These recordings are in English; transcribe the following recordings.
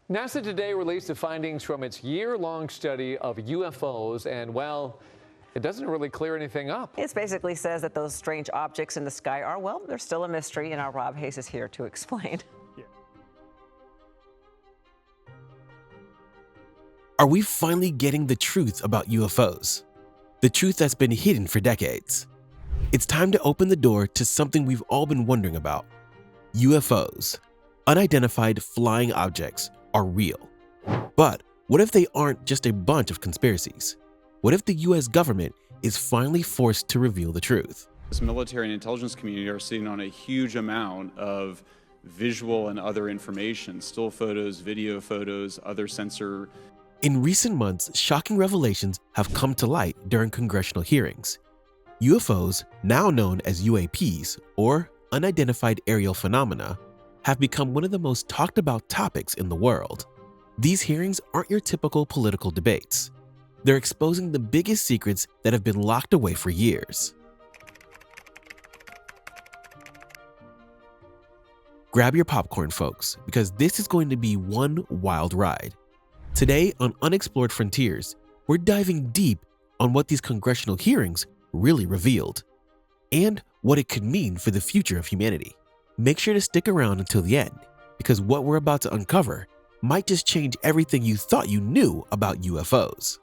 NASA today released the findings from its year-long study of UFOs, and, well, it doesn't really clear anything up. It basically says that those strange objects in the sky are, well, they're still a mystery, and our Rob Hayes is here to explain. Are we finally getting the truth about UFOs? The truth that's been hidden for decades. It's time to open the door to something we've all been wondering about. UFOs, unidentified flying objects, are real. But what if they aren't just a bunch of conspiracies? What if the US government is finally forced to reveal the truth? This military and intelligence community are sitting on a huge amount of visual and other information, still photos, video photos, other sensor. In recent months, shocking revelations have come to light during congressional hearings. UFOs, now known as UAPs, or Unidentified Aerial Phenomena, have become one of the most talked about topics in the world. These hearings aren't your typical political debates. They're exposing the biggest secrets that have been locked away for years. Grab your popcorn, folks, because this is going to be one wild ride. Today on Unexplored Frontiers, we're diving deep on what these congressional hearings really revealed and what it could mean for the future of humanity. Make sure to stick around until the end, because what we're about to uncover might just change everything you thought you knew about UFOs.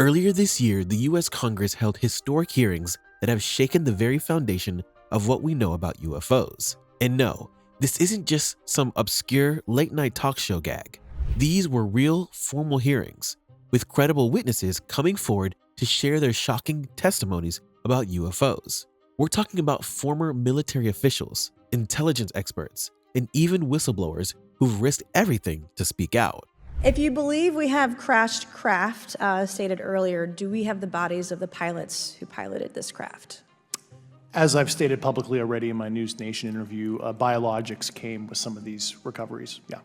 Earlier this year, the US Congress held historic hearings that have shaken the very foundation of what we know about UFOs. And no, this isn't just some obscure late-night talk show gag. These were real, formal hearings, with credible witnesses coming forward to share their shocking testimonies about UFOs. We're talking about former military officials, intelligence experts, and even whistleblowers who've risked everything to speak out. If you believe we have crashed craft, stated earlier, do we have the bodies of the pilots who piloted this craft? As I've stated publicly already in my News Nation interview, biologics came with some of these recoveries, yeah.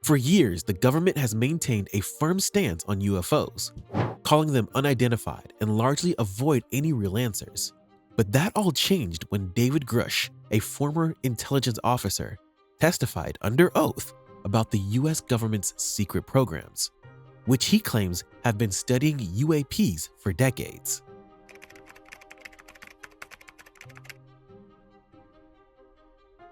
For years, the government has maintained a firm stance on UFOs, calling them unidentified and largely avoid any real answers. But that all changed when David Grusch, a former intelligence officer, testified under oath about the US government's secret programs, which he claims have been studying UAPs for decades.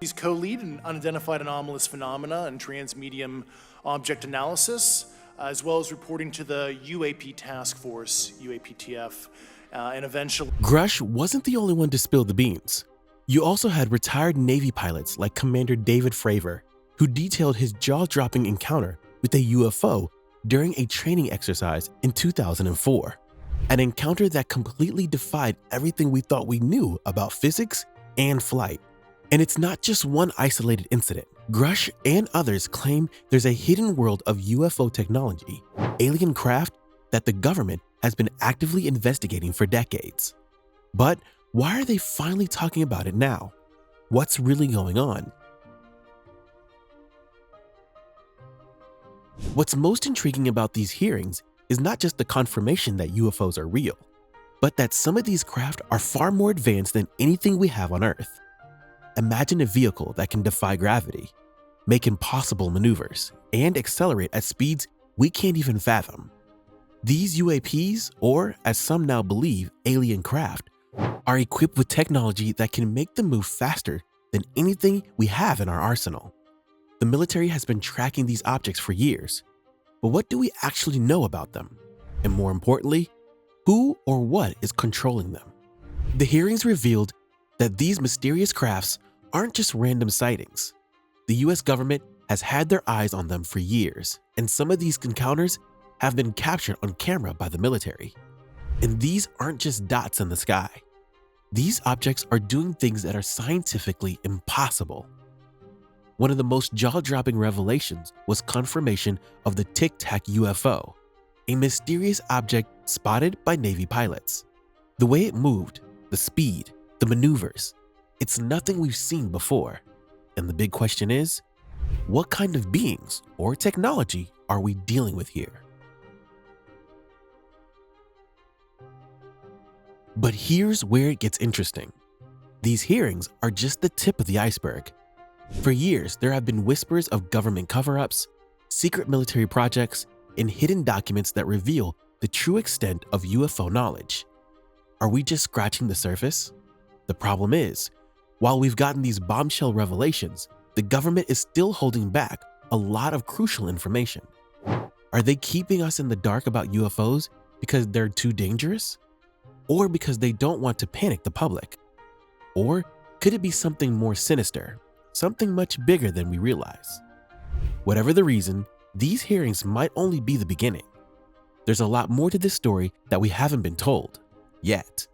He's co-lead in unidentified anomalous phenomena and transmedium object analysis, as well as reporting to the UAP task force, UAPTF, and eventually. Grusch wasn't the only one to spill the beans. You also had retired Navy pilots like Commander David Fravor, who detailed his jaw-dropping encounter with a UFO during a training exercise in 2004, an encounter that completely defied everything we thought we knew about physics and flight. And it's not just one isolated incident. Grusch and others claim there's a hidden world of UFO technology, alien craft that the government has been actively investigating for decades. But why are they finally talking about it now? What's really going on? What's most intriguing about these hearings is not just the confirmation that UFOs are real, but that some of these craft are far more advanced than anything we have on Earth. Imagine a vehicle that can defy gravity, make impossible maneuvers, and accelerate at speeds we can't even fathom. These UAPs, or as some now believe, alien craft, are equipped with technology that can make them move faster than anything we have in our arsenal. The military has been tracking these objects for years, but what do we actually know about them? And more importantly, who or what is controlling them? The hearings revealed that these mysterious crafts aren't just random sightings. The US government has had their eyes on them for years, and some of these encounters have been captured on camera by the military. And these aren't just dots in the sky. These objects are doing things that are scientifically impossible. One of the most jaw-dropping revelations was confirmation of the Tic-Tac UFO, a mysterious object spotted by Navy pilots. The way it moved, the speed, the maneuvers, it's nothing we've seen before. And the big question is, what kind of beings or technology are we dealing with here? But here's where it gets interesting. These hearings are just the tip of the iceberg. For years, there have been whispers of government cover-ups, secret military projects, and hidden documents that reveal the true extent of UFO knowledge. Are we just scratching the surface? The problem is, while we've gotten these bombshell revelations, the government is still holding back a lot of crucial information. Are they keeping us in the dark about UFOs because they're too dangerous? Or because they don't want to panic the public? Or could it be something more sinister, something much bigger than we realize? Whatever the reason, these hearings might only be the beginning. There's a lot more to this story that we haven't been told yet.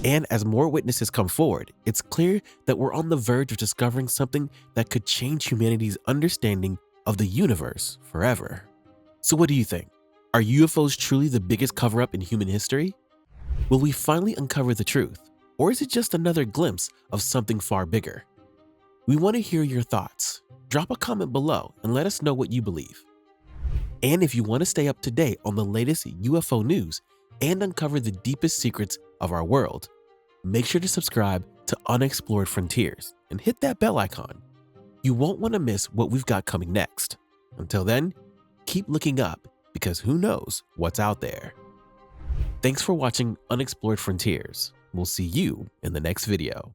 And as more witnesses come forward, it's clear that we're on the verge of discovering something that could change humanity's understanding of the universe forever. So what do you think? Are UFOs truly the biggest cover-up in human history? Will we finally uncover the truth? Or is it just another glimpse of something far bigger? We want to hear your thoughts. Drop a comment below and let us know what you believe. And if you want to stay up to date on the latest UFO news and uncover the deepest secrets of our world, make sure to subscribe to Unexplored Frontiers and hit that bell icon. You won't want to miss what we've got coming next. Until then, keep looking up because who knows what's out there. Thanks for watching Unexplored Frontiers. We'll see you in the next video.